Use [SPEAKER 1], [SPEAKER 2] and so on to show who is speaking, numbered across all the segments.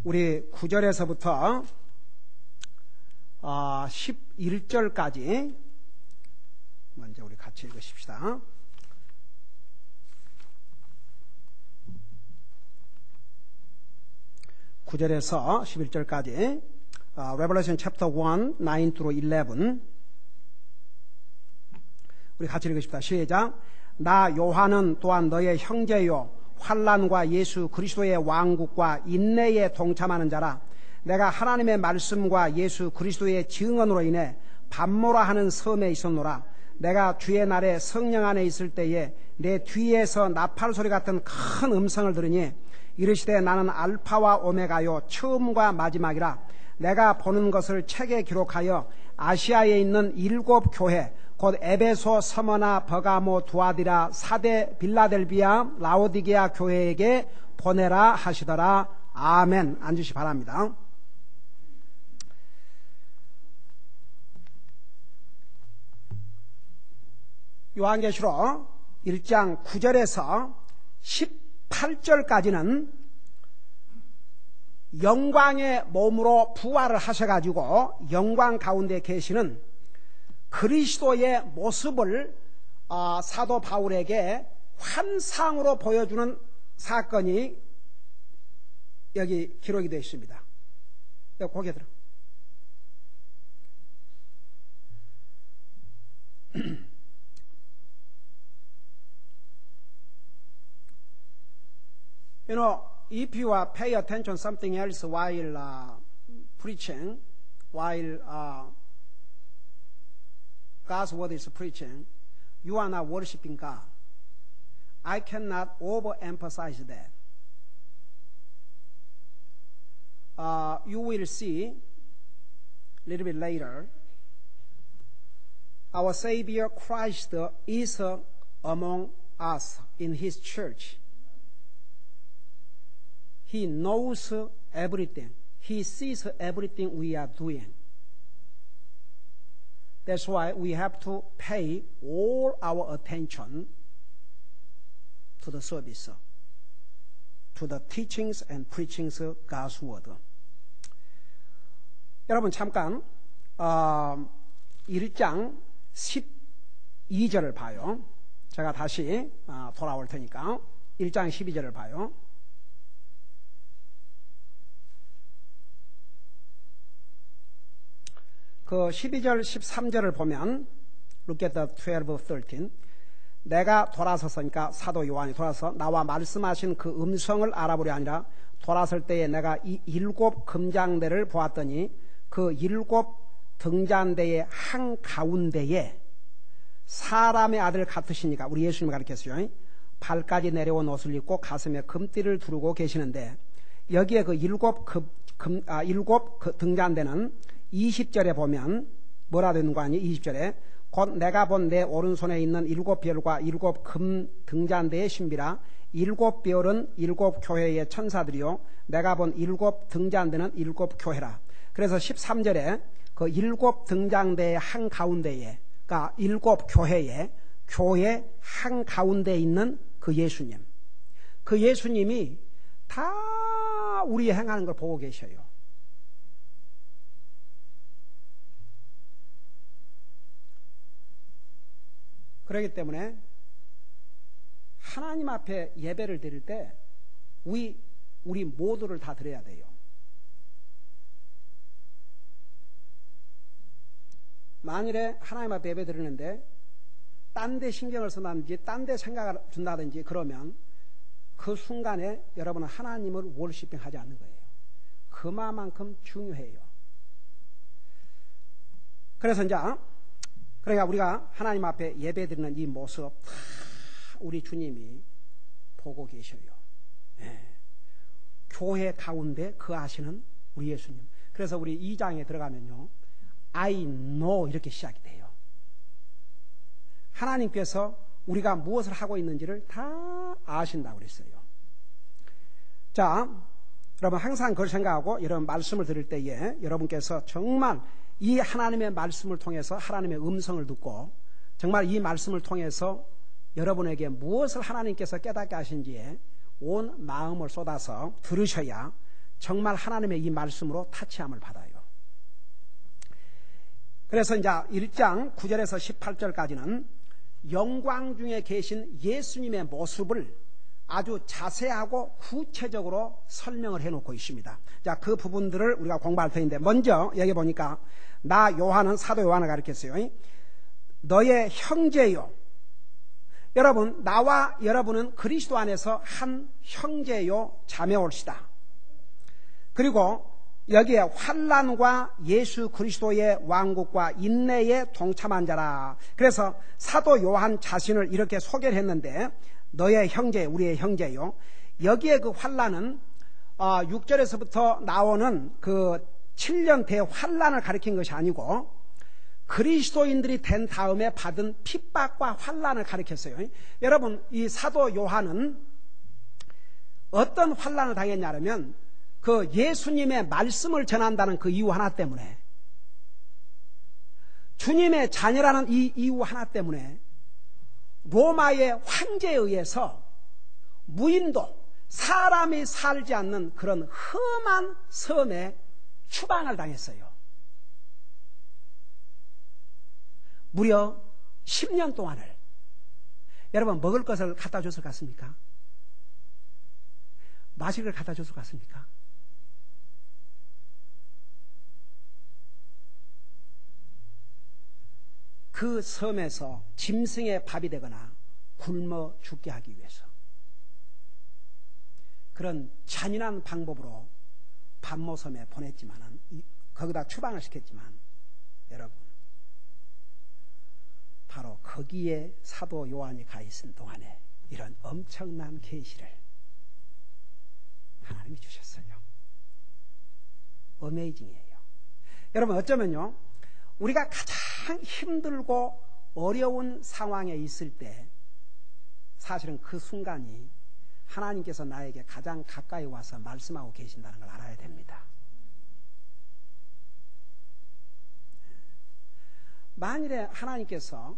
[SPEAKER 1] 우리 9절에서부터 11절까지 먼저 우리 같이 읽으십시다. 9절에서 11절까지 Revelation chapter 1, 9 through 11 우리 같이 읽으십시다. 시작. 나 요한은 또한 너의 형제요 환난과 예수 그리스도의 왕국과 인내에 동참하는 자라. 내가 하나님의 말씀과 예수 그리스도의 증언으로 인해 밤모라 하는 섬에 있었노라. 내가 주의 날에 성령 안에 있을 때에 내 뒤에서 나팔 소리 같은 큰 음성을 들으니 이르시되 나는 알파와 오메가요 처음과 마지막이라. 내가 보는 것을 책에 기록하여 아시아에 있는 7 교회 곧 에베소, 서머나, 버가모, 두아디라, 사데, 빌라델비아, 라오디게아 교회에게 보내라 하시더라. 아멘. 앉으시 바랍니다. 요한계시록 1장 9절에서 18절까지는 영광의 몸으로 부활을 하셔가지고 영광 가운데 계시는 그리스도의 모습을 사도 바울에게 환상으로 보여주는 사건이 여기 기록이 되어 있습니다. 여기 고개 들어. You know, if you pay attention something else while preaching, while God's word is preaching, you are not worshiping God. I cannot overemphasize that. You will see a little bit later, our Savior Christ is among us in His church. He knows everything. He sees everything we are doing. That's why we have to pay all our attention to the service, to the teachings and preachings of God's word. 여러분 잠깐 1장 12절을 봐요. 제가 다시 돌아올 테니까 1장 12절을 봐요. 그 12절 13절을 보면 Look at the 12, 13 내가 돌아서서 그러니까 사도 요한이 돌아서 나와 말씀하신 그 음성을 알아보려 하니라. 돌아설 때에 내가 이 7 금장대를 보았더니 그 7 등잔대의 한가운데에 사람의 아들 같으시니까 우리 예수님을 가리켰어요. 발까지 내려온 옷을 입고 가슴에 금띠를 두르고 계시는데 여기에 그 7 등잔대는 20절에 보면 뭐라 되는 거 아니? 20절에 곧 내가 본 내 오른손에 있는 7 별과 7 금 등잔대의 신비라. 7 별은 7 교회의 천사들이요 내가 본 7 등잔대는 7 교회라. 그래서 13절에 그 7 등잔대의 한가운데에 그러니까 7 교회의 교회 한가운데에 있는 그 예수님, 그 예수님이 다 우리 행하는 걸 보고 계셔요. 그렇기 때문에 하나님 앞에 예배를 드릴 때 우리 모두를 다 드려야 돼요. 만일에 하나님 앞에 예배 드리는데 딴 데 신경을 쓴다든지 딴 데 생각을 준다든지 그러면 그 순간에 여러분은 하나님을 월시핑하지 않는 거예요. 그만큼 중요해요. 그래서 이제 그러니까 우리가 하나님 앞에 예배드리는 이 모습 다 우리 주님이 보고 계셔요. 네. 교회 가운데 거하시는 우리 예수님. 그래서 우리 2장에 들어가면요. I know 이렇게 시작이 돼요. 하나님께서 우리가 무엇을 하고 있는지를 다 아신다고 그랬어요. 자, 여러분 항상 그걸 생각하고 여러분 말씀을 드릴 때에 여러분께서 정말 이 하나님의 말씀을 통해서 하나님의 음성을 듣고 정말 이 말씀을 통해서 여러분에게 무엇을 하나님께서 깨닫게 하신지에 온 마음을 쏟아서 들으셔야 정말 하나님의 이 말씀으로 타치함을 받아요. 그래서 이제 1장 9절에서 18절까지는 영광 중에 계신 예수님의 모습을 아주 자세하고 구체적으로 설명을 해놓고 있습니다. 자, 그 부분들을 우리가 공부할 터인데, 먼저 여기 보니까 나 요한은, 사도 요한을 가르쳤어요. 너의 형제요. 여러분, 나와 여러분은 그리스도 안에서 한 형제요 자매올시다. 그리고 여기에 환난과 예수 그리스도의 왕국과 인내에 동참한 자라. 그래서 사도 요한 자신을 이렇게 소개를 했는데, 너의 형제, 우리의 형제요. 여기에 그 환난은 6절에서부터 나오는 그 7년 대환난을 가리킨 것이 아니고 그리스도인들이 된 다음에 받은 핍박과 환난을 가리켰어요. 여러분, 이 사도 요한은 어떤 환난을 당했냐면 그 예수님의 말씀을 전한다는 그 이유 하나 때문에, 주님의 자녀라는 이 이유 하나 때문에 로마의 황제에 의해서 무인도, 사람이 살지 않는 그런 험한 섬에 추방을 당했어요. 무려 10년 동안을. 여러분, 먹을 것을 갖다 줬을 것 같습니까? 마실 걸 갖다 줬을 것 같습니까? 그 섬에서 짐승의 밥이 되거나 굶어 죽게 하기 위해서 그런 잔인한 방법으로 반모섬에 보냈지만은, 거기다 추방을 시켰지만, 여러분, 바로 거기에 사도 요한이 가 있은 동안에 이런 엄청난 계시를 하나님이 주셨어요. 어메이징이에요. 여러분, 어쩌면요, 우리가 가장 힘들고 어려운 상황에 있을 때 사실은 그 순간이 하나님께서 나에게 가장 가까이 와서 말씀하고 계신다는 걸 알아야 됩니다. 만일에 하나님께서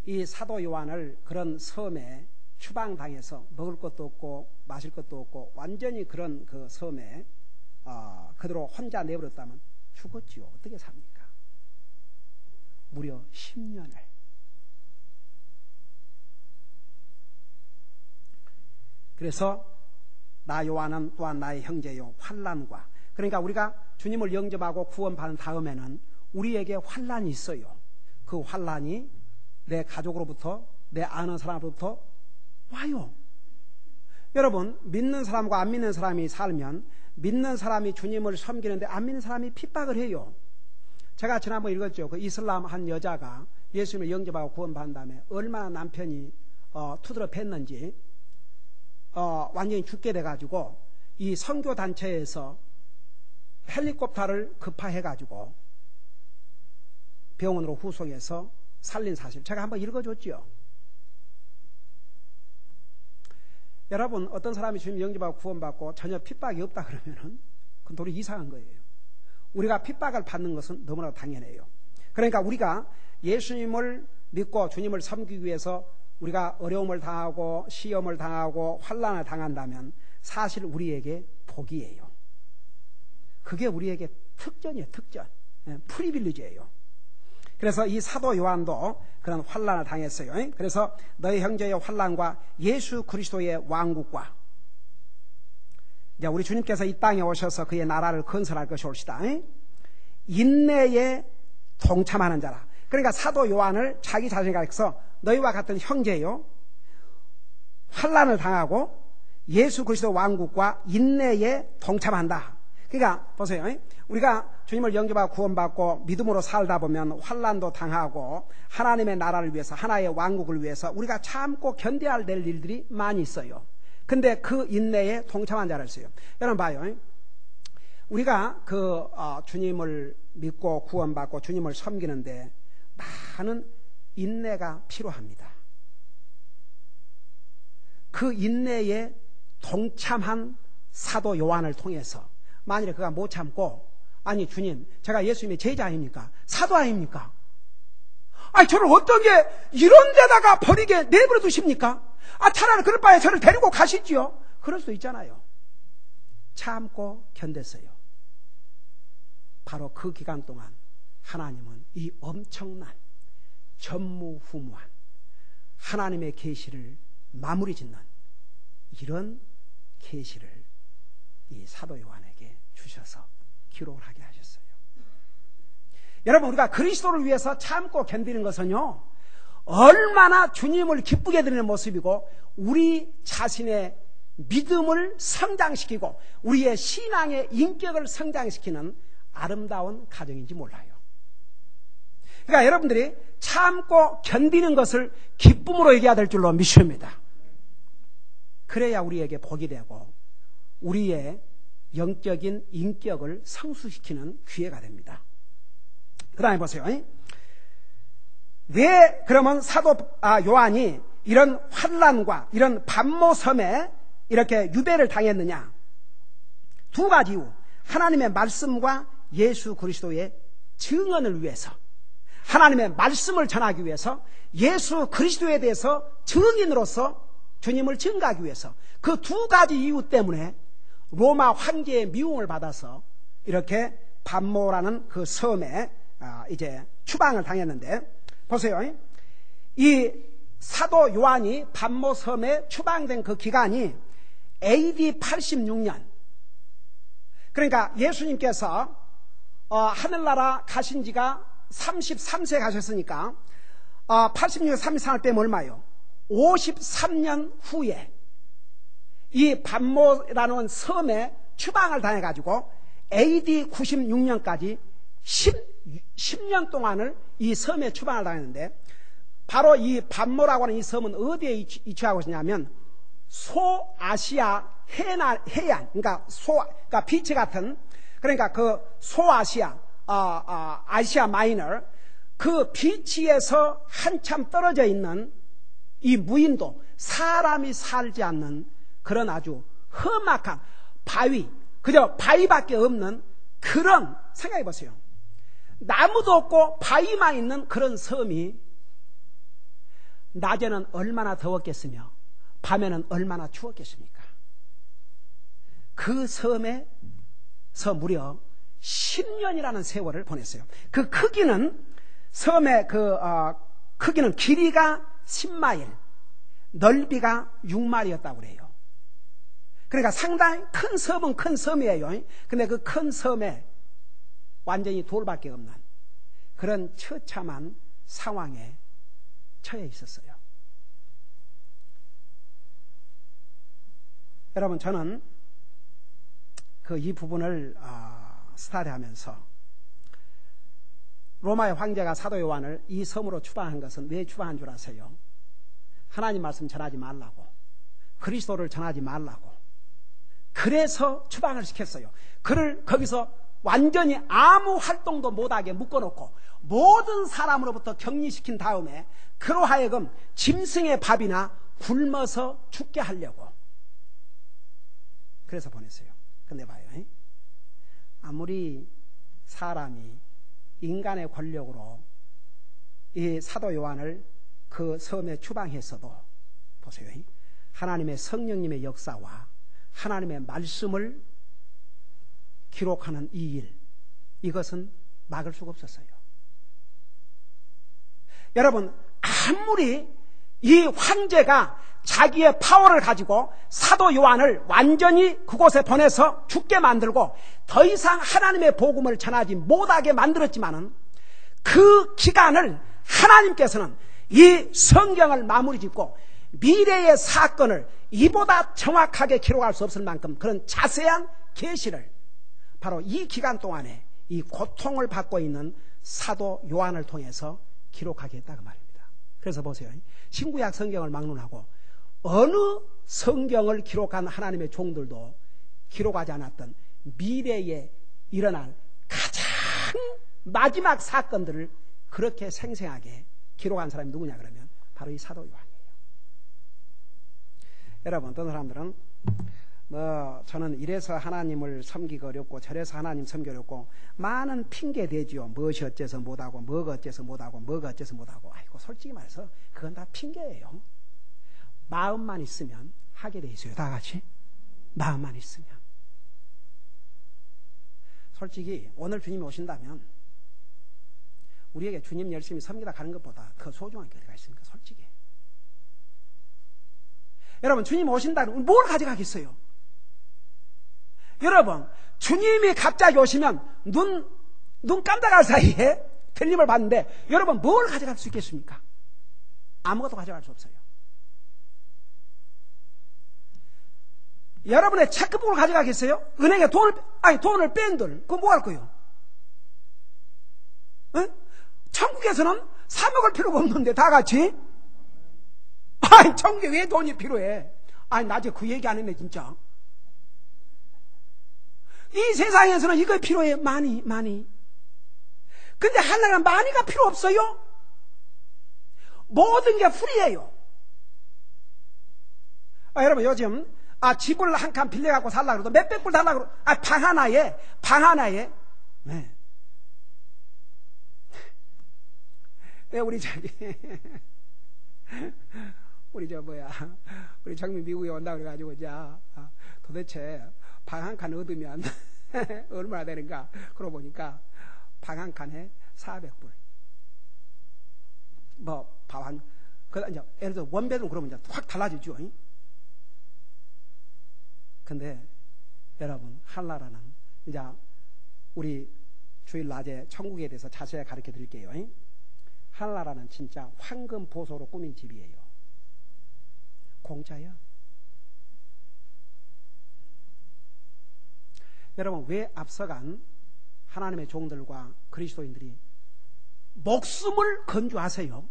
[SPEAKER 1] 이 사도 요한을 그런 섬에 추방당해서 먹을 것도 없고 마실 것도 없고 완전히 그런 그 섬에 그대로 혼자 내버렸다면 죽었지요. 어떻게 삽니까? 무려 10년을. 그래서 나 요한은 또한 나의 형제요 환난과, 그러니까 우리가 주님을 영접하고 구원받은 다음에는 우리에게 환난이 있어요. 그 환난이 내 가족으로부터, 내 아는 사람으로부터 와요. 여러분, 믿는 사람과 안 믿는 사람이 살면 믿는 사람이 주님을 섬기는데 안 믿는 사람이 핍박을 해요. 제가 지난번 읽었죠. 그 이슬람 한 여자가 예수님을 영접하고 구원받은 다음에 얼마나 남편이 투드러 팼는지 완전히 죽게 돼가지고 이 선교단체에서 헬리콥터를 급파해가지고 병원으로 후송해서 살린 사실 제가 한번 읽어줬죠. 여러분, 어떤 사람이 주님 영접하고 구원받고 전혀 핍박이 없다 그러면은 그건 도리 이상한 거예요. 우리가 핍박을 받는 것은 너무나 당연해요. 그러니까 우리가 예수님을 믿고 주님을 섬기기 위해서 우리가 어려움을 당하고 시험을 당하고 환난을 당한다면 사실 우리에게 복이에요. 그게 우리에게 특전이에요. 특전. 프리빌리지예요. 그래서 이 사도 요한도 그런 환난을 당했어요. 그래서 너희 형제의 환난과 예수 그리스도의 왕국과, 이제 우리 주님께서 이 땅에 오셔서 그의 나라를 건설할 것이 올시다. 인내에 동참하는 자라. 그러니까 사도 요한을 자기 자신이 가르쳐서 너희와 같은 형제요 환난을 당하고 예수 그리스도 왕국과 인내에 동참한다. 그러니까 보세요. 우리가 주님을 영접하고 구원받고 믿음으로 살다 보면 환난도 당하고 하나님의 나라를 위해서, 하나의 왕국을 위해서 우리가 참고 견뎌야 될 일들이 많이 있어요. 근데 그 인내에 동참한 자를 써요. 여러분 봐요. 우리가 주님을 믿고 구원받고 주님을 섬기는데 많은 인내가 필요합니다. 그 인내에 동참한 사도 요한을 통해서 만일에 그가 못 참고, 아니 주님, 제가 예수님의 제자 아닙니까? 사도 아닙니까? 아니 저를 어떻게 이런 데다가 버리게 내버려 두십니까? 차라리 그럴 바에 저를 데리고 가시지요. 그럴 수도 있잖아요. 참고 견뎠어요. 바로 그 기간 동안 하나님은 이 엄청난 전무후무한 하나님의 계시를 마무리 짓는 이런 계시를 이 사도 요한에게 주셔서 기록을 하게 하셨어요. 여러분, 우리가 그리스도를 위해서 참고 견디는 것은요, 얼마나 주님을 기쁘게 드리는 모습이고 우리 자신의 믿음을 성장시키고 우리의 신앙의 인격을 성장시키는 아름다운 과정인지 몰라요. 그러니까 여러분들이 참고 견디는 것을 기쁨으로 얘기해야 될 줄로 믿습니다. 그래야 우리에게 복이 되고 우리의 영적인 인격을 성수시키는 기회가 됩니다. 그 다음에 보세요. 왜 그러면 사도 요한이 이런 환난과 이런 반모섬에 이렇게 유배를 당했느냐? 두 가지 이유. 하나님의 말씀과 예수 그리스도의 증언을 위해서, 하나님의 말씀을 전하기 위해서, 예수 그리스도에 대해서 증인으로서 주님을 증거하기 위해서, 그 두 가지 이유 때문에 로마 황제의 미움을 받아서 이렇게 반모라는 그 섬에 이제 추방을 당했는데, 보세요. 이 사도 요한이 반모 섬에 추방된 그 기간이 AD 86년. 그러니까 예수님께서 하늘나라 가신 지가 33세 가셨으니까 86에 33을 빼면 얼마요? 53년 후에 이 반모라는 섬에 추방을 당해가지고 AD 96년까지 10년 동안을 이 섬에 추방을 당했는데, 바로 이 반모라고 하는 이 섬은 어디에 위치하고 있냐면 소아시아 해안, 그러니까 그러니까 비치 같은, 그러니까 그 소아시아, 아시아 마이너, 그 비치에서 한참 떨어져 있는 이 무인도, 사람이 살지 않는 그런 아주 험악한 바위, 그저 바위밖에 없는 그런, 생각해 보세요. 나무도 없고 바위만 있는 그런 섬이 낮에는 얼마나 더웠겠으며 밤에는 얼마나 추웠겠습니까? 그 섬에서 무려 10년이라는 세월을 보냈어요. 그 크기는, 섬의 크기는 길이가 10마일, 넓이가 6마일이었다고 그래요. 그러니까 상당히 큰 섬은 큰 섬이에요. 근데 그 큰 섬에 완전히 돌밖에 없는 그런 처참한 상황에 처해 있었어요. 여러분, 저는 이 부분을 스타디하면서 로마의 황제가 사도 요한을 이 섬으로 추방한 것은 왜 추방한 줄 아세요? 하나님 말씀 전하지 말라고, 그리스도를 전하지 말라고, 그래서 추방을 시켰어요. 그를 거기서 완전히 아무 활동도 못하게 묶어놓고 모든 사람으로부터 격리시킨 다음에 그로 하여금 짐승의 밥이나 굶어서 죽게 하려고, 그래서 보냈어요. 근데 봐요, 아무리 사람이 인간의 권력으로 이 사도 요한을 그 섬에 추방했어도, 보세요, 하나님의 성령님의 역사와 하나님의 말씀을 기록하는 이 일, 이것은 막을 수가 없었어요. 여러분, 아무리 이 황제가 자기의 파워를 가지고 사도 요한을 완전히 그곳에 보내서 죽게 만들고 더 이상 하나님의 복음을 전하지 못하게 만들었지만은, 그 기간을 하나님께서는 이 성경을 마무리 짓고 미래의 사건을 이보다 정확하게 기록할 수 없을 만큼 그런 자세한 계시를 바로 이 기간 동안에 이 고통을 받고 있는 사도 요한을 통해서 기록하게 했다고 말입니다. 그래서 보세요. 신구약 성경을 막론하고 어느 성경을 기록한 하나님의 종들도 기록하지 않았던 미래에 일어날 가장 마지막 사건들을 그렇게 생생하게 기록한 사람이 누구냐 그러면 바로 이 사도 요한이에요. 여러분, 어떤 사람들은 저는 이래서 하나님을 섬기기 어렵고 저래서 하나님 섬기기 어렵고 많은 핑계 대지요. 무엇이 어째서 못하고 뭐가 어째서 못하고 뭐가 어째서 못하고. 아이고, 솔직히 말해서 그건 다 핑계예요. 마음만 있으면 하게 돼 있어요. 다 같이 마음만 있으면. 솔직히 오늘 주님이 오신다면 우리에게 주님 열심히 섬기다 가는 것보다 더 소중한 게 어디가 있습니까? 솔직히. 여러분, 주님 오신다면 뭘 가져가겠어요? 여러분, 주님이 갑자기 오시면 눈 깜짝할 사이에 들림을 받는데 여러분 뭘 가져갈 수 있겠습니까? 아무것도 가져갈 수 없어요. 여러분의 체크북을 가져가겠어요? 은행에 돈을 뺀들 그거 뭐 할 거예요? 응? 천국에서는 사 먹을 필요가 없는데 다 같이 천국에 왜 돈이 필요해? 낮에 그 얘기 안 했네 진짜. 이 세상에서는 이거 필요해. 많이. 근데 하나님은 많이가 필요 없어요. 모든 게 풀이에요. 여러분 요즘 집을 한 칸 빌려갖고 살라고 그러도 몇백 불 달라고 그러도 방 하나에 네. 우리 정민 미국에 온다 그래가지고 도대체 방 한 칸 얻으면 얼마나 되는가 그러고 보니까 방 한 칸에 400불 이제 예를 들어 원베드룸 그러면 이제 확 달라지죠. 근데 여러분 한나라는 이제 우리 주일 낮에 천국에 대해서 자세히 가르쳐 드릴게요. 한나라는 진짜 황금 보소로 꾸민 집이에요. 공짜야. 여러분 왜 앞서간 하나님의 종들과 그리스도인들이 목숨을 건조하세요?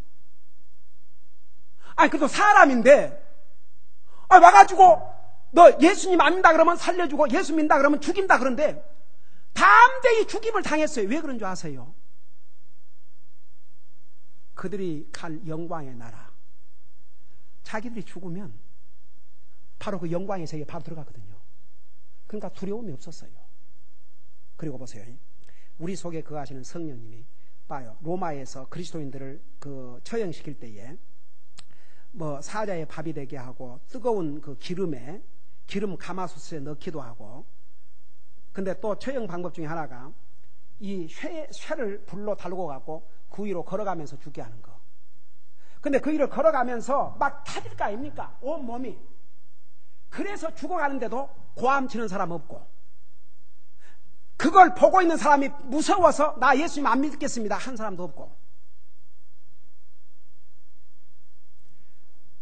[SPEAKER 1] 그래도 사람인데 와가지고 너 예수님 안 믿다 그러면 살려주고 예수 믿다 그러면 죽인다 그런데 담대히 죽임을 당했어요. 왜 그런 줄 아세요? 그들이 갈 영광의 나라 자기들이 죽으면 바로 그 영광의 세계에 바로 들어가거든요. 그러니까 두려움이 없었어요. 그리고 보세요. 우리 속에 거하시는 성령님이 봐요. 로마에서 그리스도인들을 처형시킬 때에 사자의 밥이 되게 하고 뜨거운 그 기름 가마솥에 넣기도 하고 근데 또 처형 방법 중에 하나가 이 쇠를 불로 달고 갖고 그 위로 걸어가면서 죽게 하는 거. 근데 그 위로 걸어가면서 막 타질 거 아닙니까? 온 몸이. 그래서 죽어가는데도 고함 치는 사람 없고 그걸 보고 있는 사람이 무서워서 나 예수님 안 믿겠습니다 한 사람도 없고.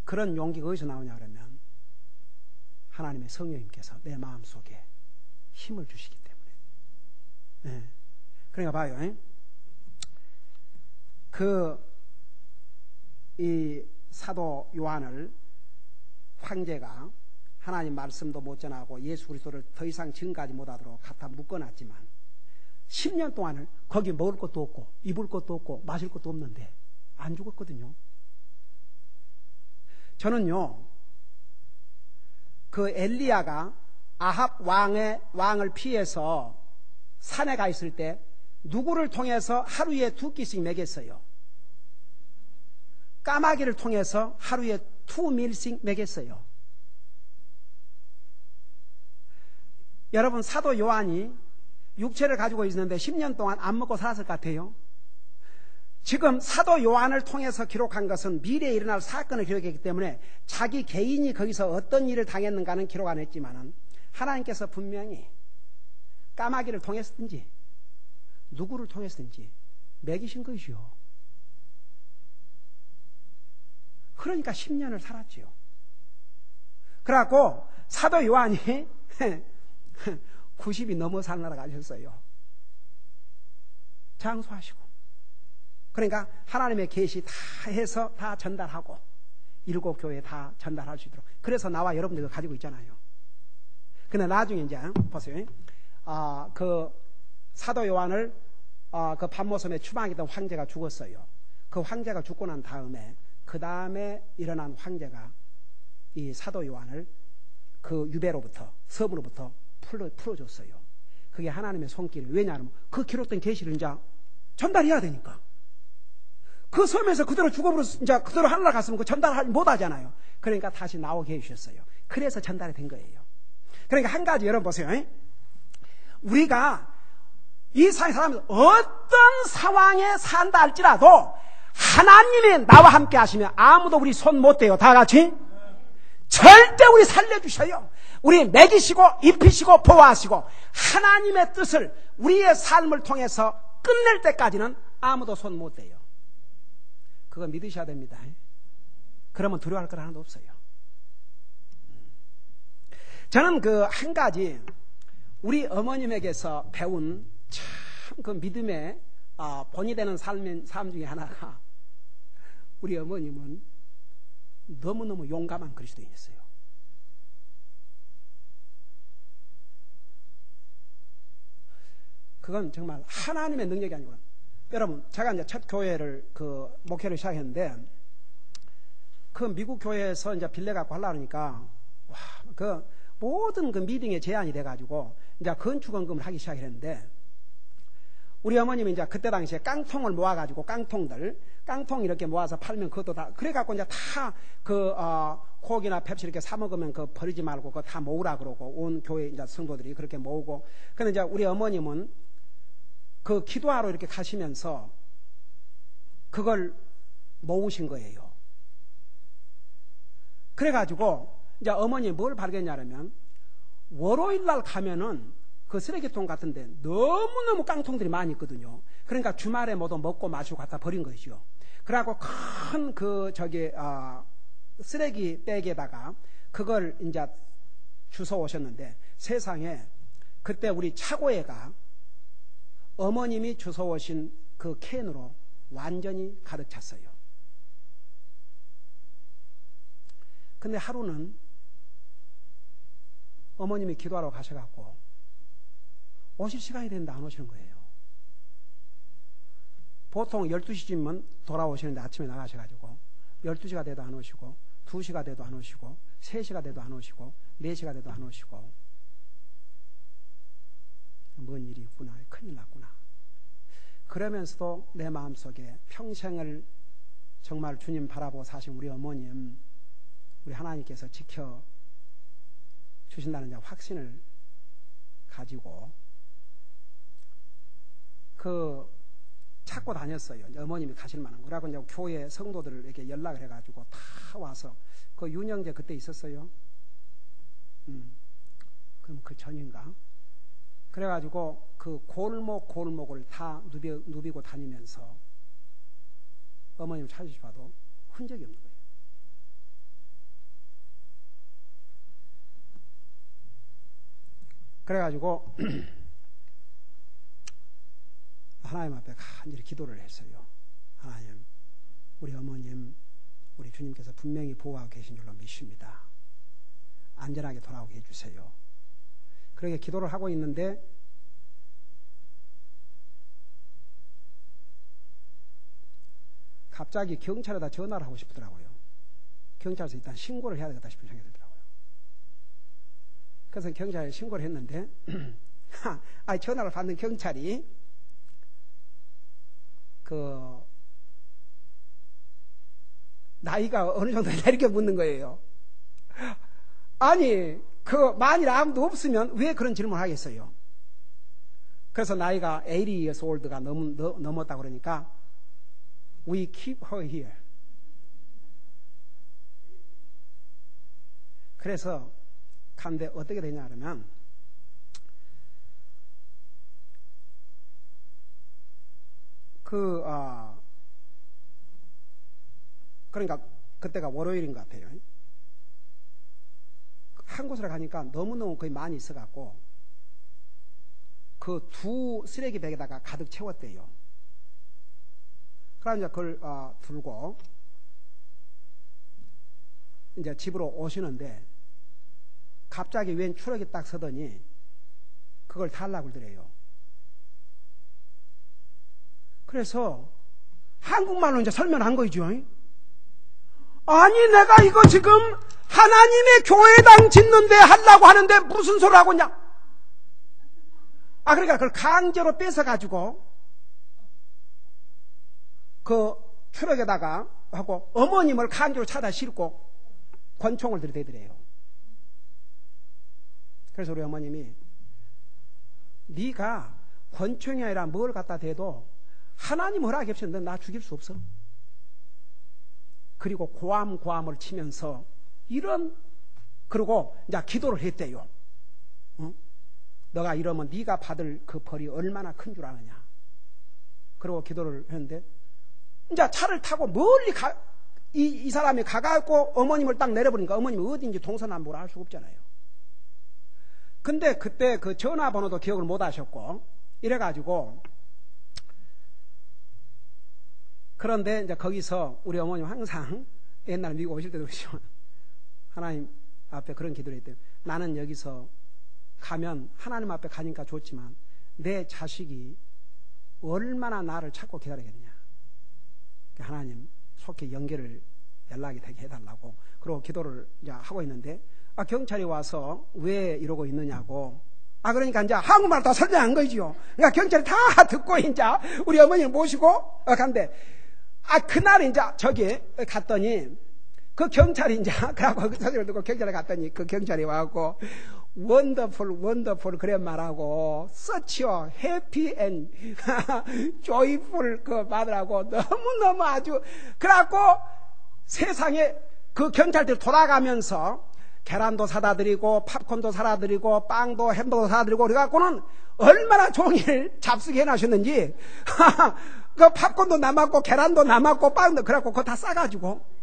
[SPEAKER 1] 그런 용기가 어디서 나오냐 그러면 하나님의 성령님께서 내 마음속에 힘을 주시기 때문에. 네. 그러니까 봐요. 이 사도 요한을 황제가 하나님 말씀도 못 전하고 예수 그리스도를 더 이상 증거하지 못하도록 갖다 묶어놨지만 10년 동안을 거기 먹을 것도 없고 입을 것도 없고 마실 것도 없는데 안 죽었거든요. 저는요 그 엘리야가 아합 왕을 피해서 산에 가 있을 때 누구를 통해서 하루에 2끼씩 먹였어요. 까마귀를 통해서 하루에 2밀씩 먹였어요. 여러분 사도 요한이 육체를 가지고 있는데 10년 동안 안 먹고 살았을 것 같아요. 지금 사도 요한을 통해서 기록한 것은 미래에 일어날 사건을 기록했기 때문에 자기 개인이 거기서 어떤 일을 당했는가는 기록 안 했지만은 하나님께서 분명히 까마귀를 통했든지 누구를 통했든지 먹이신 것이요. 그러니까 10년을 살았지요. 그래갖고 사도 요한이 90이 넘어 살나라 가셨어요. 장수하시고. 그러니까 하나님의 계시 다 해서 다 전달하고 7 교회에 다 전달할 수 있도록. 그래서 나와 여러분들 가지고 있잖아요. 근데 나중에 이제 보세요. 그 사도 요한을 그 반모섬에 추방했던 황제가 죽었어요. 그 황제가 죽고 난 다음에 그 다음에 일어난 황제가 이 사도 요한을 그 유배로부터 섬으로부터 풀어줬어요. 그게 하나님의 손길이. 왜냐하면 그 기록된 계시를 이제 전달해야 되니까. 그 섬에서 그대로 죽어버려서 이제 그대로 하늘나라 갔으면 그 전달 못하잖아요. 그러니까 다시 나오게 해주셨어요. 그래서 전달이 된 거예요. 그러니까 한 가지 여러분 보세요. 우리가 이 세상의 사람은 어떤 상황에 산다 할지라도 하나님이 나와 함께 하시면 아무도 우리 손 못 대요. 다 같이 절대 우리 살려주셔요. 우리 먹이시고 입히시고 보호하시고 하나님의 뜻을 우리의 삶을 통해서 끝낼 때까지는 아무도 손 못 대요. 그거 믿으셔야 됩니다. 그러면 두려워할 건 하나도 없어요. 저는 그 한 가지 우리 어머님에게서 배운 참 그 믿음의 본이 되는 삶 중에 하나가, 우리 어머님은 너무너무 용감한 그리스도인이었어요. 그건 정말 하나님의 능력이 아니고, 여러분, 제가 이제 첫 교회를 목회를 시작했는데, 그 미국 교회에서 이제 빌려 갖고 하려고 하니까, 와, 그 모든 그 미팅에 제한이 돼가지고, 이제 건축원금을 하기 시작했는데, 우리 어머님이 이제 그때 당시에 깡통을 모아가지고, 깡통 이렇게 모아서 팔면 그것도 다, 그래갖고 이제 다 콕이나 펩시 이렇게 사먹으면 그거 버리지 말고 그거 다 모으라 그러고, 온 교회 이제 성도들이 그렇게 모으고, 근데 이제 우리 어머님은 그 기도하러 이렇게 가시면서 그걸 모으신 거예요. 그래가지고 이제 어머니 뭘 발견했냐면, 월요일 날 가면은 그 쓰레기통 같은데 너무너무 깡통들이 많이 있거든요. 그러니까 주말에 모두 먹고 마시고 갖다 버린 것이죠. 그래갖고 큰 쓰레기 백에다가 그걸 이제 주워 오셨는데, 세상에 그때 우리 차고에가 어머님이 주워 오신 그 캔으로 완전히 가득 찼어요. 근데 하루는 어머님이 기도하러 가셔갖고 오실 시간이 됐는데 안 오시는 거예요. 보통 12시쯤은 돌아오시는데 아침에 나가셔가지고 12시가 돼도 안 오시고, 2시가 돼도 안 오시고, 3시가 돼도 안 오시고, 4시가 돼도 안 오시고, 뭔 일이 있구나, 큰일 났구나. 그러면서도 내 마음속에 평생을 정말 주님 바라보고 사신 우리 어머님, 우리 하나님께서 지켜주신다는 확신을 가지고 찾고 다녔어요. 어머님이 가실 만한 거. 그래갖고 이제 교회 성도들을 이렇게 연락을 해가지고 다 와서, 그 윤영재 그때 있었어요. 그럼 그 전인가? 그래가지고 그 골목을 다 누비고 다니면서 어머님 찾으셔도 흔적이 없는 거예요. 그래가지고 하나님 앞에 간절히 기도를 했어요. 하나님, 우리 어머님, 우리 주님께서 분명히 보호하고 계신 줄로 믿습니다. 안전하게 돌아오게 해주세요. 그렇게 기도를 하고 있는데, 갑자기 경찰에다 전화를 하고 싶더라고요. 경찰에서 일단 신고를 해야 되겠다 싶은 생각이 들더라고요. 그래서 경찰에 신고를 했는데, 전화를 받는 경찰이 나이가 어느 정도 되냐 이렇게 묻는 거예요. 아니, 만일 아무도 없으면 왜 그런 질문을 하겠어요? 그래서 나이가 80 years old가 넘었다 그러니까, we keep her here. 그래서 간데 어떻게 되냐 그러면, 그러니까 그때가 월요일인 것 같아요. 한 곳으로 가니까 너무너무 거의 많이 있어갖고 그 두 쓰레기 백에다가 가득 채웠대요. 그러니까 이제 그걸 들고 이제 집으로 오시는데, 갑자기 웬 추락이 딱 서더니 그걸 달라고 그러더래요. 그래서 한국말로 이제 설명한 거죠. 아니, 내가 이거 지금 하나님의 교회당 짓는데 하려고 하는데 무슨 소리 하고 있냐? 그러니까 그걸 강제로 뺏어가지고 그 트럭에다가 하고 어머님을 강제로 차다 싣고 권총을 들이대더래요. 그래서 우리 어머님이 네가 권총이 아니라 뭘 갖다 대도 하나님 허락이 없이 나 죽일 수 없어. 그리고 고함을 치면서 그리고 이제 기도를 했대요. 너가 이러면 네가 받을 그 벌이 얼마나 큰 줄 아느냐. 그리고 기도를 했는데 이제 차를 타고 멀리 이 사람이 가갖고 어머님을 딱 내려버리니까 어머님이 어딘지 동서남북을 알 수가 없잖아요. 근데 그때 그 전화번호도 기억을 못 하셨고 이래가지고 그런데 이제 거기서 우리 어머님 항상 옛날 미국 오실 때도 그러시면 하나님 앞에 그런 기도를 했대요. 나는 여기서 가면 하나님 앞에 가니까 좋지만 내 자식이 얼마나 나를 찾고 기다리겠느냐. 하나님 속히 연락이 되게 해달라고 그러고 기도를 이제 하고 있는데 경찰이 와서 왜 이러고 있느냐고 그러니까 이제 한국말 다 설명한 거지요. 그러니까 경찰이 다 듣고 이제 우리 어머니를 모시고 간대. 그날 이제 저기 갔더니 그 경찰이 이제 그러고 그 소리를 듣고 경찰에 갔더니 그 경찰이 와갖고 원더풀 그래 말하고 서치요 해피 앤 조이풀 그 말하고 너무너무 아주 그래갖고 세상에 그 경찰들 돌아가면서 계란도 사다 드리고 팝콘도 사다 드리고 빵도 햄버거도 사다 드리고 그래갖고는 얼마나 종일 잡수게 해놔셨는지 그 팝콘도 남았고 계란도 남았고 빵도 그래갖고 그거 다 싸가지고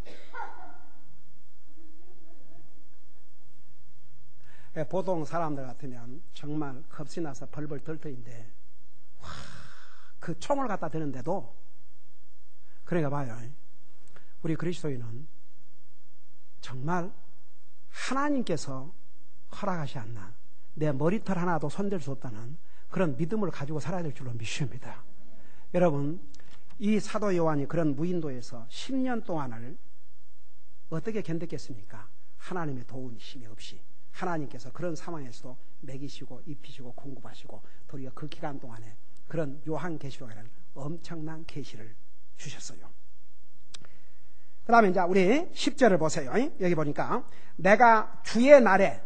[SPEAKER 1] 보통 사람들 같으면 정말 겁이 나서 벌벌 떨 터인데 그 총을 갖다 드는데도 그러니까 봐요. 우리 그리스도인은 정말 하나님께서 허락하시 않나 내 머리털 하나도 손댈 수 없다는 그런 믿음을 가지고 살아야 될 줄로 믿습니다. 여러분 이 사도 요한이 그런 무인도에서 10년 동안을 어떻게 견뎠겠습니까? 하나님의 도움 힘이 없이 하나님께서 그런 상황에서도 먹이시고 입히시고 공급하시고 도리어 그 기간 동안에 그런 요한계시록이라는 엄청난 계시를 주셨어요. 그 다음에 이제 우리 10절을 보세요. 여기 보니까 내가 주의 날에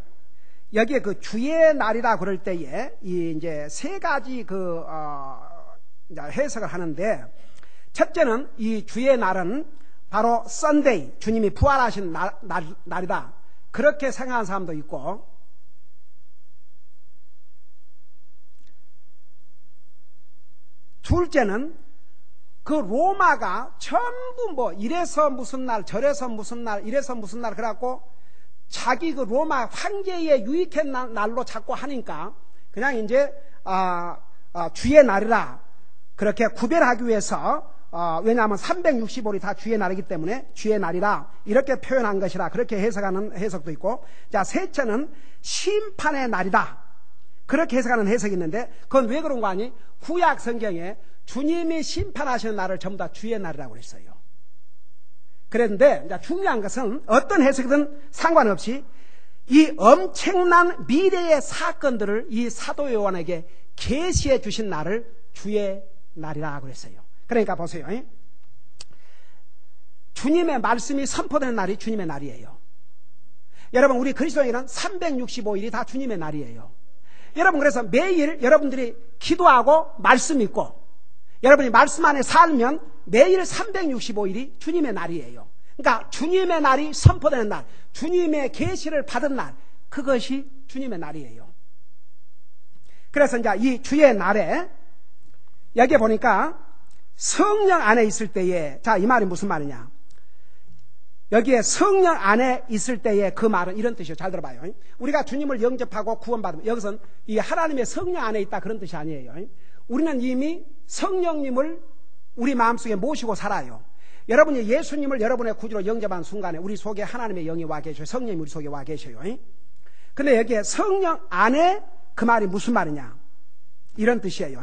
[SPEAKER 1] 여기에 그 주의 날이라 그럴 때에 이제 세 가지 이제 해석을 하는데 첫째는 이 주의 날은 바로 썬데이 주님이 부활하신 날이다. 그렇게 생각하는 사람도 있고 둘째는 그 로마가 전부 이래서 무슨 날 저래서 무슨 날 이래서 무슨 날 그래갖고 자기 그 로마 황제의 유익한 날로 자꾸 하니까 그냥 이제 주의 날이라 그렇게 구별하기 위해서 왜냐하면 365일이 다 주의 날이기 때문에 주의 날이라 이렇게 표현한 것이라 그렇게 해석하는 해석도 있고 자 셋째는 심판의 날이다 그렇게 해석하는 해석이 있는데 그건 왜 그런 거 아니? 구약 성경에 주님이 심판하시는 날을 전부 다 주의 날이라고 그랬어요. 그런데 중요한 것은 어떤 해석이든 상관없이 이 엄청난 미래의 사건들을 이 사도 요한에게 계시해 주신 날을 주의 날이라고 그랬어요. 그러니까 보세요. 주님의 말씀이 선포되는 날이 주님의 날이에요. 여러분 우리 그리스도인은 365일이 다 주님의 날이에요. 여러분 그래서 매일 여러분들이 기도하고 말씀 읽고 여러분이 말씀 안에 살면 매일 365일이 주님의 날이에요. 그러니까 주님의 날이 선포되는 날, 주님의 계시를 받은 날, 그것이 주님의 날이에요. 그래서 이제 이 주의 날에 여기에 보니까 성령 안에 있을 때에 자, 이 말이 무슨 말이냐? 여기에 성령 안에 있을 때에 그 말은 이런 뜻이에요. 잘 들어봐요. 우리가 주님을 영접하고 구원받으면 여기서는 이 하나님의 성령 안에 있다 그런 뜻이 아니에요. 우리는 이미 성령님을 우리 마음속에 모시고 살아요. 여러분이 예수님을 여러분의 구주로 영접한 순간에 우리 속에 하나님의 영이 와 계셔요. 성령이 우리 속에 와 계셔요. 근데 여기에 성령 안에 그 말이 무슨 말이냐? 이런 뜻이에요.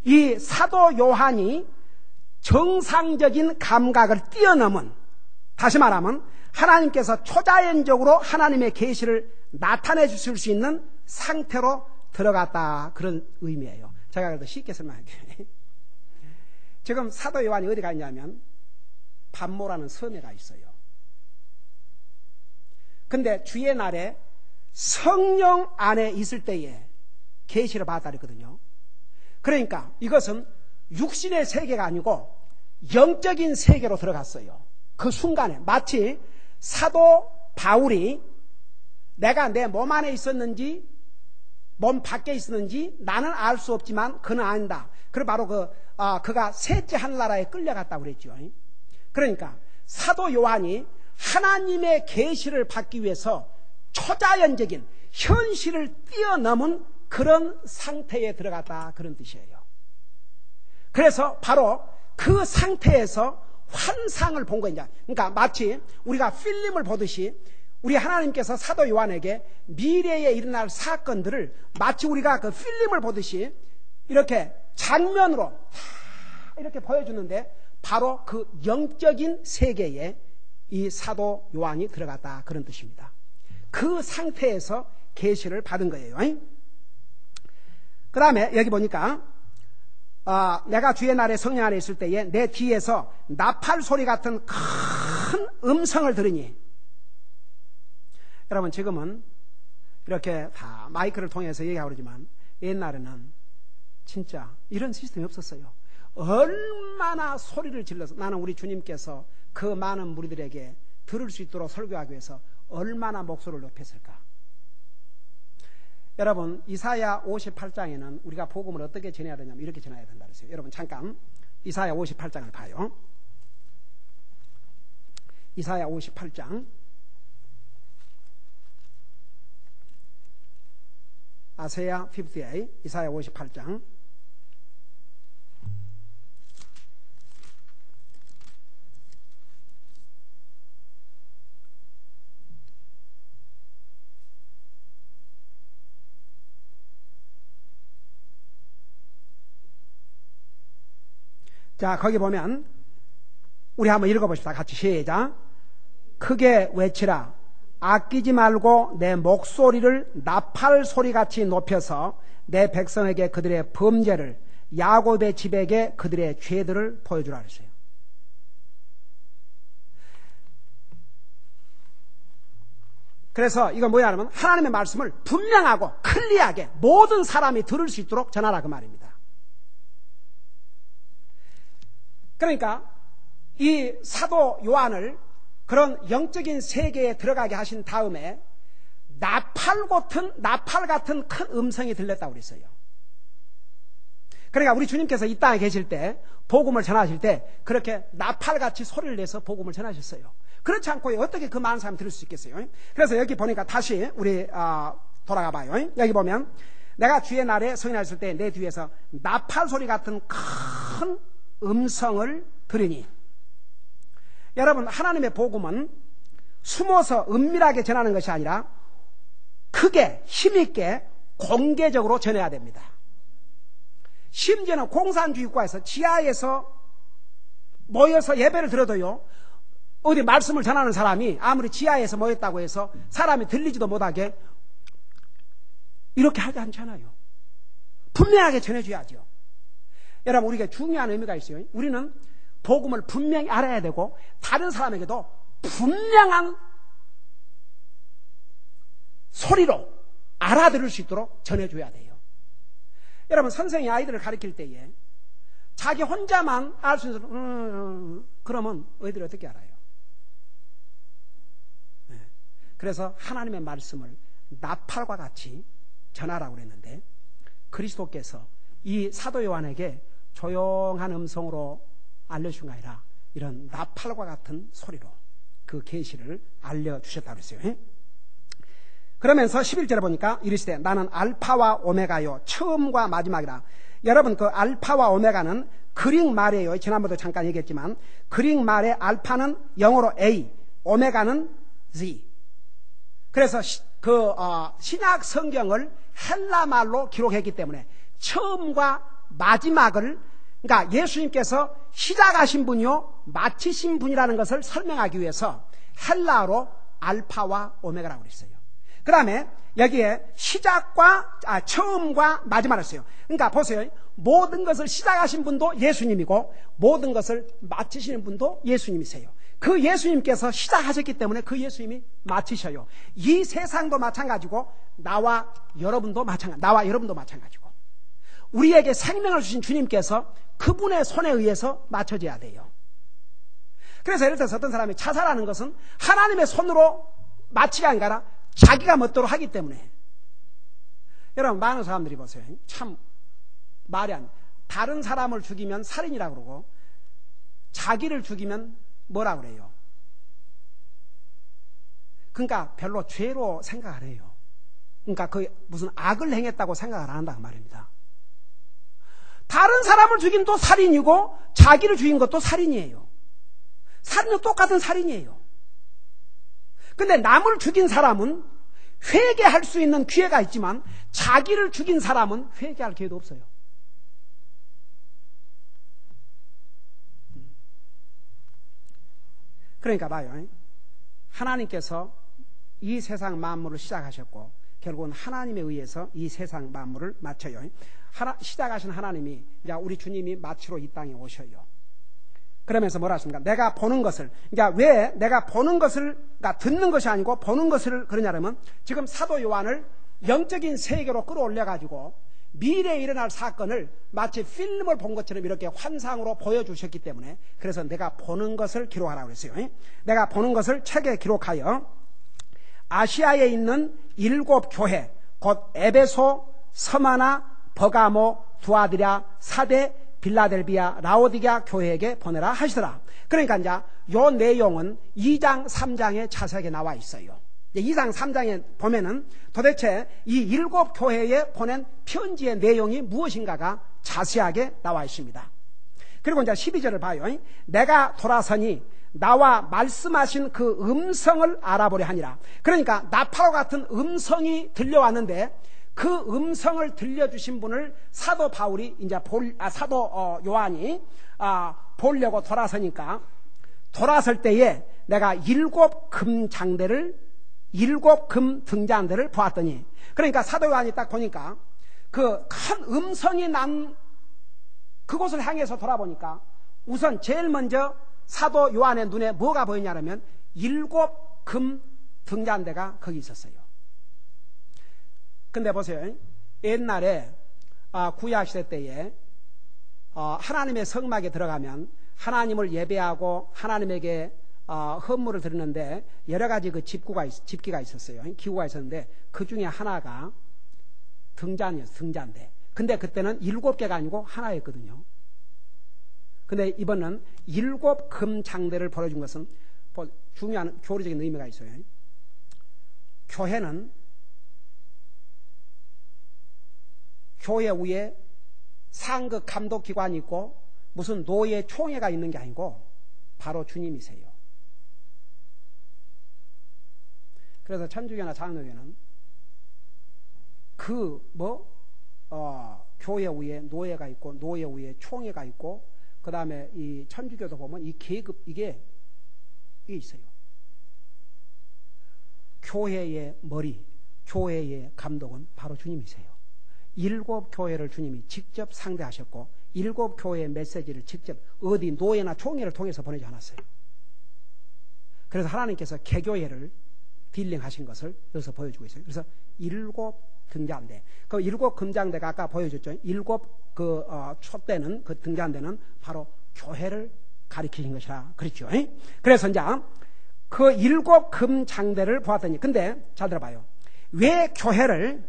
[SPEAKER 1] 이 사도 요한이 정상적인 감각을 뛰어넘은 다시 말하면 하나님께서 초자연적으로 하나님의 계시를 나타내 주실 수 있는 상태로 들어갔다 그런 의미예요. 제가 그래도 쉽게 설명할게요. 지금 사도 요한이 어디 가 있냐면 반모라는 섬에 가 있어요. 근데 주의 날에 성령 안에 있을 때에 계시를 받았다 그랬거든요. 그러니까 이것은 육신의 세계가 아니고 영적인 세계로 들어갔어요. 그 순간에 마치 사도 바울이 내가 내 몸 안에 있었는지 몸 밖에 있었는지 나는 알 수 없지만 그는 안다. 그리고 바로 그가 셋째 하늘나라에 끌려갔다고 그랬죠. 그러니까 사도 요한이 하나님의 계시를 받기 위해서 초자연적인 현실을 뛰어넘은 그런 상태에 들어갔다, 그런 뜻이에요. 그래서 바로 그 상태에서 환상을 본 거냐. 그러니까 마치 우리가 필름을 보듯이 우리 하나님께서 사도 요한에게 미래에 일어날 사건들을 마치 우리가 그 필름을 보듯이 이렇게 장면으로 다 이렇게 보여주는데 바로 그 영적인 세계에 이 사도 요한이 들어갔다, 그런 뜻입니다. 그 상태에서 계시를 받은 거예요. 그 다음에 여기 보니까 내가 주의 날에 성령 안에 있을 때에 내 뒤에서 나팔 소리 같은 큰 음성을 들으니, 여러분 지금은 이렇게 다 마이크를 통해서 얘기하고 그러지만 옛날에는 진짜 이런 시스템이 없었어요. 얼마나 소리를 질러서, 나는 우리 주님께서 그 많은 무리들에게 들을 수 있도록 설교하기 위해서 얼마나 목소리를 높였을까. 여러분 이사야 58장에는 우리가 복음을 어떻게 전해야 되냐면 이렇게 전해야 된다 그랬어요. 여러분 잠깐 이사야 58장을 봐요. 이사야 58장, 아세야 58, 이사야 58장. 자, 거기 보면 우리 한번 읽어봅시다. 같이 시작. 크게 외치라. 아끼지 말고 내 목소리를 나팔 소리같이 높여서 내 백성에게 그들의 범죄를, 야곱의 집에게 그들의 죄들을 보여주라 그랬어요. 그래서 이건 뭐야 하면 하나님의 말씀을 분명하고 클리어하게 모든 사람이 들을 수 있도록 전하라, 그 말입니다. 그러니까 이 사도 요한을 그런 영적인 세계에 들어가게 하신 다음에 나팔 같은 큰 음성이 들렸다고 그랬어요. 그러니까 우리 주님께서 이 땅에 계실 때 복음을 전하실 때 그렇게 나팔같이 소리를 내서 복음을 전하셨어요. 그렇지 않고 어떻게 그 많은 사람이 들을 수 있겠어요? 그래서 여기 보니까 다시 우리 돌아가 봐요. 여기 보면 내가 주의 날에 성인하였을 때 내 뒤에서 나팔 소리 같은 큰 음성을 들으니, 여러분 하나님의 복음은 숨어서 은밀하게 전하는 것이 아니라 크게 힘있게 공개적으로 전해야 됩니다. 심지어는 공산주의국가에서 지하에서 모여서 예배를 드려도요, 어디 말씀을 전하는 사람이 아무리 지하에서 모였다고 해서 사람이 들리지도 못하게 이렇게 하지 않잖아요. 분명하게 전해줘야죠. 여러분 우리가 중요한 의미가 있어요. 우리는 복음을 분명히 알아야 되고 다른 사람에게도 분명한 소리로 알아들을 수 있도록 전해줘야 돼요. 여러분 선생이 아이들을 가르칠 때에 자기 혼자만 알 수 있는 그러면 아이들이 어떻게 알아요? 네. 그래서 하나님의 말씀을 나팔과 같이 전하라고 그랬는데 그리스도께서 이 사도 요한에게 조용한 음성으로 알려준 게 아니라 이런 나팔과 같은 소리로 그 계시를 알려주셨다고 했어요. 그러면서 11절에 보니까 이르시되 나는 알파와 오메가요 처음과 마지막이라. 여러분 그 알파와 오메가는 그릭 말이에요. 지난번에도 잠깐 얘기했지만 그릭 말의 알파는 영어로 A, 오메가는 Z. 그래서 신약 성경을 헬라 말로 기록했기 때문에 처음과 마지막을, 그러니까 예수님께서 시작하신 분이요 마치신 분이라는 것을 설명하기 위해서 헬라어로 알파와 오메가라고 그랬어요. 그 다음에 여기에 처음과 마지막을 써요. 그러니까 보세요. 모든 것을 시작하신 분도 예수님이고 모든 것을 마치시는 분도 예수님이세요. 그 예수님께서 시작하셨기 때문에 그 예수님이 마치셔요. 이 세상도 마찬가지고 나와 여러분도 마찬가지고 우리에게 생명을 주신 주님께서 그분의 손에 의해서 맞춰져야 돼요. 그래서 예를 들어서 어떤 사람이 자살하는 것은 하나님의 손으로 마치가 아니라 자기가 멋대로 하기 때문에. 여러분, 많은 사람들이 보세요. 참 말이 안 돼. 다른 사람을 죽이면 살인이라고 그러고 자기를 죽이면 뭐라 그래요? 그러니까 별로 죄로 생각을 해요. 그러니까 그 무슨 악을 행했다고 생각을 안 한다고 말입니다. 다른 사람을 죽인 것도 살인이고 자기를 죽인 것도 살인이에요. 살인은 똑같은 살인이에요. 근데 남을 죽인 사람은 회개할 수 있는 기회가 있지만 자기를 죽인 사람은 회개할 기회도 없어요. 그러니까 봐요. 하나님께서 이 세상 만물을 시작하셨고 결국은 하나님에 의해서 이 세상 만물을 마쳐요. 시작하신 하나님이 이제 우리 주님이 마치러 이 땅에 오셔요. 그러면서 뭐라 하십니까? 내가 보는 것을, 그러니까 왜 내가 보는 것을, 그러니까 듣는 것이 아니고 보는 것을 그러냐면 지금 사도 요한을 영적인 세계로 끌어올려가지고 미래에 일어날 사건을 마치 필름을 본 것처럼 이렇게 환상으로 보여주셨기 때문에 그래서 내가 보는 것을 기록하라고 그랬어요. 내가 보는 것을 책에 기록하여 아시아에 있는 7 교회, 곧 에베소, 서마나, 버가모, 두아디라, 사데, 빌라델비아, 라오디게아 교회에게 보내라 하시더라. 그러니까 이제 요 내용은 2장, 3장에 자세하게 나와 있어요. 2장, 3장에 보면은 도대체 이 7 교회에 보낸 편지의 내용이 무엇인가가 자세하게 나와 있습니다. 그리고 이제 12절을 봐요. 내가 돌아서니 나와 말씀하신 그 음성을 알아보려 하니라. 그러니까 나팔과 같은 음성이 들려왔는데 그 음성을 들려주신 분을 사도 바울이 이제 사도 요한이 보려고 돌아서니까 돌아설 때에 내가 7 금장대를 7 금 등잔대를 보았더니 그러니까 사도 요한이 딱 보니까 그 큰 음성이 난 그곳을 향해서 돌아보니까 우선 제일 먼저 사도 요한의 눈에 뭐가 보이냐면 7 금 등잔대가 거기 있었어요. 근데 보세요. 옛날에 구약시대 때에 하나님의 성막에 들어가면 하나님을 예배하고 하나님에게 헌물을 드리는데 여러 가지 그 집기가 있었어요. 기구가 있었는데 그 중에 하나가 등잔이었어요. 등잔대. 근데 그때는 7개가 아니고 하나였거든요. 근데 이번은 7 금장대를 벌어준 것은 중요한 교리적인 의미가 있어요. 교회는 교회 위에 상급 감독기관이 있고 무슨 노예 총회가 있는 게 아니고 바로 주님이세요. 그래서 천주교나 장로교는 교회 위에 노예가 있고 노예 위에 총회가 있고 그 다음에 이 천주교도 보면 이 계급 이게 있어요. 교회의 머리, 교회의 감독은 바로 주님이세요. 7 교회를 주님이 직접 상대하셨고 7 교회의 메시지를 직접 어디 노예나 총회를 통해서 보내지 않았어요. 그래서 하나님께서 개교회를 딜링하신 것을 여기서 보여주고 있어요. 그래서 7 등잔대, 그 7 금장대가 아까 보여줬죠. 7 촛대는 그 등잔대는 바로 교회를 가리키신 것이라 그랬죠. 그래서 이제 그 7 금장대를 보았더니 근데 잘 들어봐요. 왜 교회를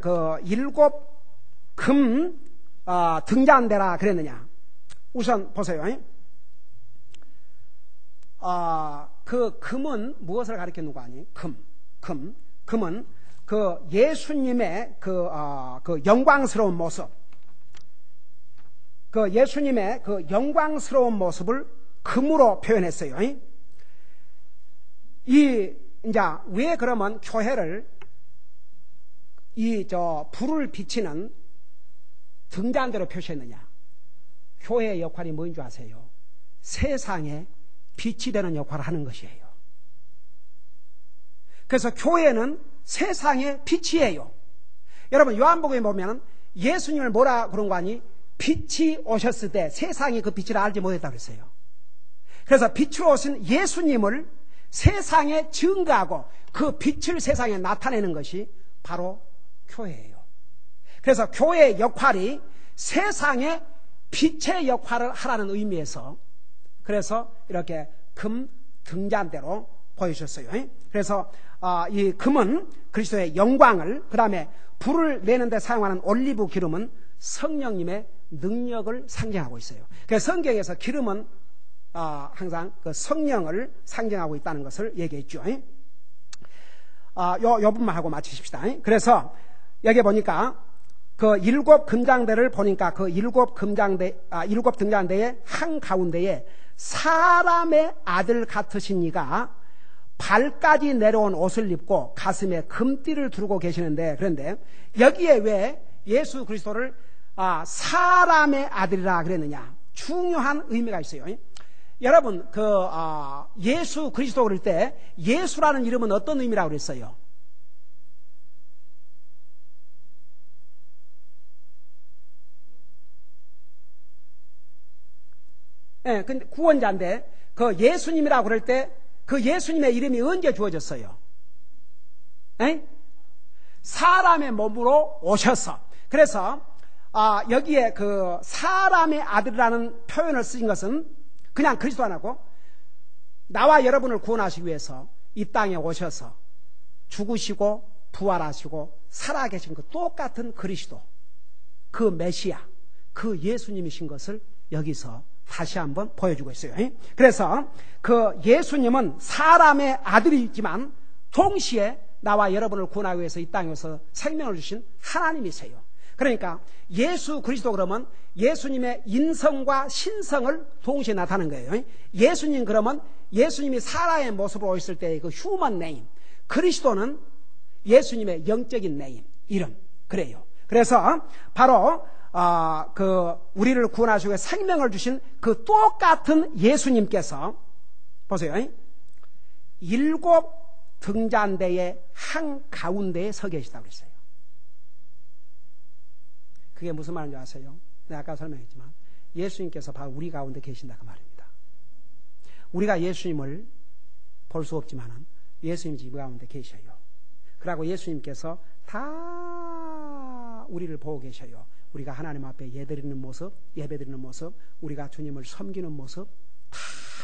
[SPEAKER 1] 그 7 금 등잔대라 그랬느냐? 우선 보세요. 그 금은 무엇을 가리키는 거 아니에요? 금은 그 예수님의 그 영광스러운 모습, 그 예수님의 그 영광스러운 모습을 금으로 표현했어요. 이제 왜 그러면 교회를 불을 비치는 등잔대로 표시했느냐? 교회의 역할이 뭐인 줄 아세요? 세상에 빛이 되는 역할을 하는 것이에요. 그래서 교회는 세상의 빛이에요. 여러분 요한복음에 보면 예수님을 뭐라 그런 거 아니? 빛이 오셨을 때 세상이 그 빛을 알지 못했다고 그랬어요. 그래서 빛으로 오신 예수님을 세상에 증거하고 그 빛을 세상에 나타내는 것이 바로 교회예요. 그래서 교회의 역할이 세상에 빛의 역할을 하라는 의미에서 그래서 이렇게 금 등잔대로 보여주셨어요. 그래서 이 금은 그리스도의 영광을, 그 다음에 불을 내는 데 사용하는 올리브 기름은 성령님의 능력을 상징하고 있어요. 그래서 성경에서 기름은 항상 그 성령을 상징하고 있다는 것을 얘기했죠. 요 부분만 하고 마치십시다. 그래서 여기 보니까 그 일곱 금장대를 보니까 그 일곱 등잔대의 한가운데에 사람의 아들 같으신 이가 발까지 내려온 옷을 입고 가슴에 금띠를 두르고 계시는데, 그런데 여기에 왜 예수 그리스도를 사람의 아들이라 그랬느냐? 중요한 의미가 있어요. 여러분, 예수 그리스도 그럴 때 예수라는 이름은 어떤 의미라고 그랬어요? 예, 근데 구원자인데 그 예수님이라고 그럴 때 그 예수님의 이름이 언제 주어졌어요? 에? 사람의 몸으로 오셔서. 그래서 여기에 그 사람의 아들이라는 표현을 쓰신 것은 그냥 그리스도 안 하고 나와 여러분을 구원하시기 위해서 이 땅에 오셔서 죽으시고 부활하시고 살아계신 그 똑같은 그리스도, 그 메시아, 그 예수님이신 것을 여기서 다시 한번 보여주고 있어요. 그래서 그 예수님은 사람의 아들이지만 동시에 나와 여러분을 구원하기 위해서 이 땅에서 생명을 주신 하나님이세요. 그러니까 예수 그리스도 그러면 예수님의 인성과 신성을 동시에 나타내는 거예요. 예수님 그러면 예수님이 사람의 모습으로 오셨을 때의 그 휴먼 네임, 그리스도는 예수님의 영적인 네임, 이름, 그래요. 그래서 바로 우리를 구원하시고 위해 생명을 주신 그 똑같은 예수님께서 보세요. 일곱 등잔대의 한가운데에 서 계시다고 그랬어요. 그게 무슨 말인지 아세요? 내가 아까 설명했지만 예수님께서 바로 우리 가운데 계신다 그 말입니다. 우리가 예수님을 볼 수 없지만 예수님 집 가운데 계셔요. 그리고 예수님께서 다 우리를 보고 계셔요. 우리가 하나님 앞에 예드리는 모습, 예배드리는 모습, 우리가 주님을 섬기는 모습 다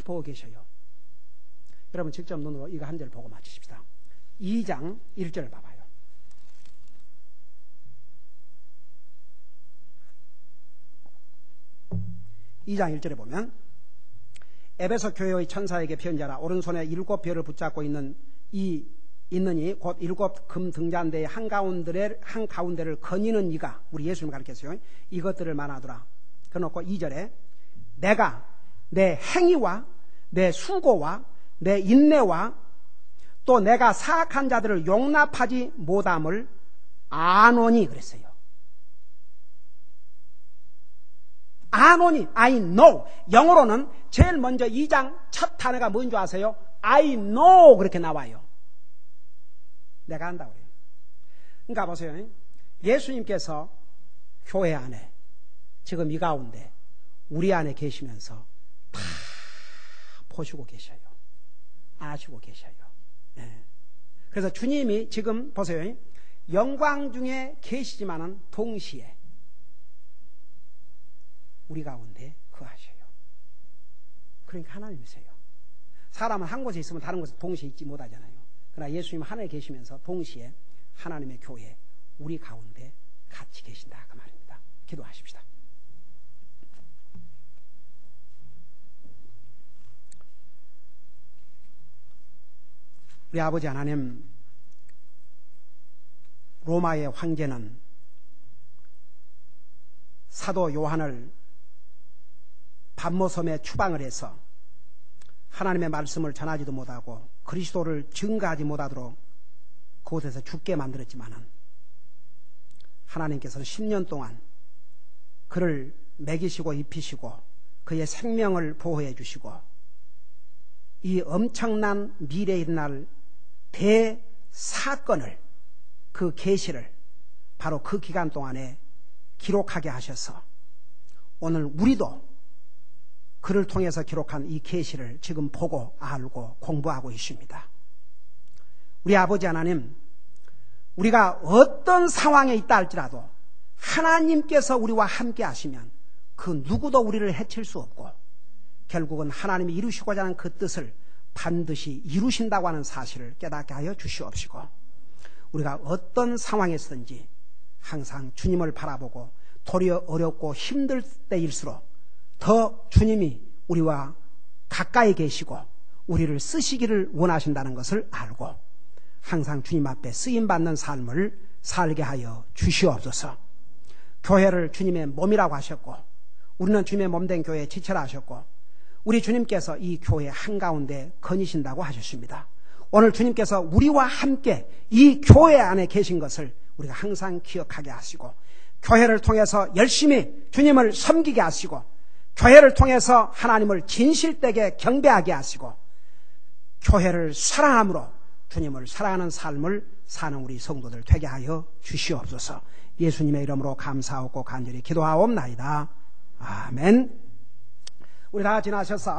[SPEAKER 1] 보고 계셔요. 여러분 직접 눈으로 이거 한 절 보고 마치십시다. 2장 1절을 봐봐요. 2장 1절에 보면 에베소 교회의 천사에게 편지하라. 오른손에 7별을 붙잡고 있느니 곧 7 금 등잔대의 한가운데를 거니는 이가, 우리 예수님을 가르쳤어요. 이것들을 말하더라. 그래놓고 2절에 내가 내 행위와 내 수고와 내 인내와 또 내가 사악한 자들을 용납하지 못함을 아노니 그랬어요. 아노니, I know. 영어로는 제일 먼저 2장 첫 단어가 뭔지 아세요? I know 그렇게 나와요. 내가 안다고 그래요. 그러니까 보세요. 예수님께서 교회 안에 지금 이 가운데 우리 안에 계시면서 다 보시고 계셔요. 아시고 계셔요. 네. 그래서 주님이 지금 보세요. 영광 중에 계시지만은 동시에 우리 가운데 거하셔요. 그러니까 하나님이세요. 사람은 한 곳에 있으면 다른 곳에 동시에 있지 못하잖아요. 그러나 예수님 하늘에 계시면서 동시에 하나님의 교회 우리 가운데 같이 계신다 그 말입니다. 기도하십시다. 우리 아버지 하나님, 로마의 황제는 사도 요한을 밤모섬에 추방을 해서 하나님의 말씀을 전하지도 못하고 그리스도를 증거하지 못하도록 그곳에서 죽게 만들었지만은 하나님께서는 10년 동안 그를 먹이시고 입히시고 그의 생명을 보호해 주시고 이 엄청난 미래에 일어날 대사건을, 그 계시를 바로 그 기간 동안에 기록하게 하셔서 오늘 우리도 그를 통해서 기록한 이 계시를 지금 보고 알고 공부하고 있습니다. 우리 아버지 하나님, 우리가 어떤 상황에 있다 할지라도 하나님께서 우리와 함께 하시면 그 누구도 우리를 해칠 수 없고 결국은 하나님이 이루시고자 하는 그 뜻을 반드시 이루신다고 하는 사실을 깨닫게 하여 주시옵시고, 우리가 어떤 상황에서든지 항상 주님을 바라보고 도리어 어렵고 힘들 때일수록 더 주님이 우리와 가까이 계시고 우리를 쓰시기를 원하신다는 것을 알고 항상 주님 앞에 쓰임받는 삶을 살게 하여 주시옵소서. 교회를 주님의 몸이라고 하셨고 우리는 주님의 몸된 교회에 지체라 하셨고 우리 주님께서 이 교회 한가운데 거니신다고 하셨습니다. 오늘 주님께서 우리와 함께 이 교회 안에 계신 것을 우리가 항상 기억하게 하시고 교회를 통해서 열심히 주님을 섬기게 하시고 교회를 통해서 하나님을 진실되게 경배하게 하시고 교회를 사랑함으로 주님을 사랑하는 삶을 사는 우리 성도들 되게 하여 주시옵소서. 예수님의 이름으로 감사하고 간절히 기도하옵나이다. 아멘. 우리 다 같이 나셔서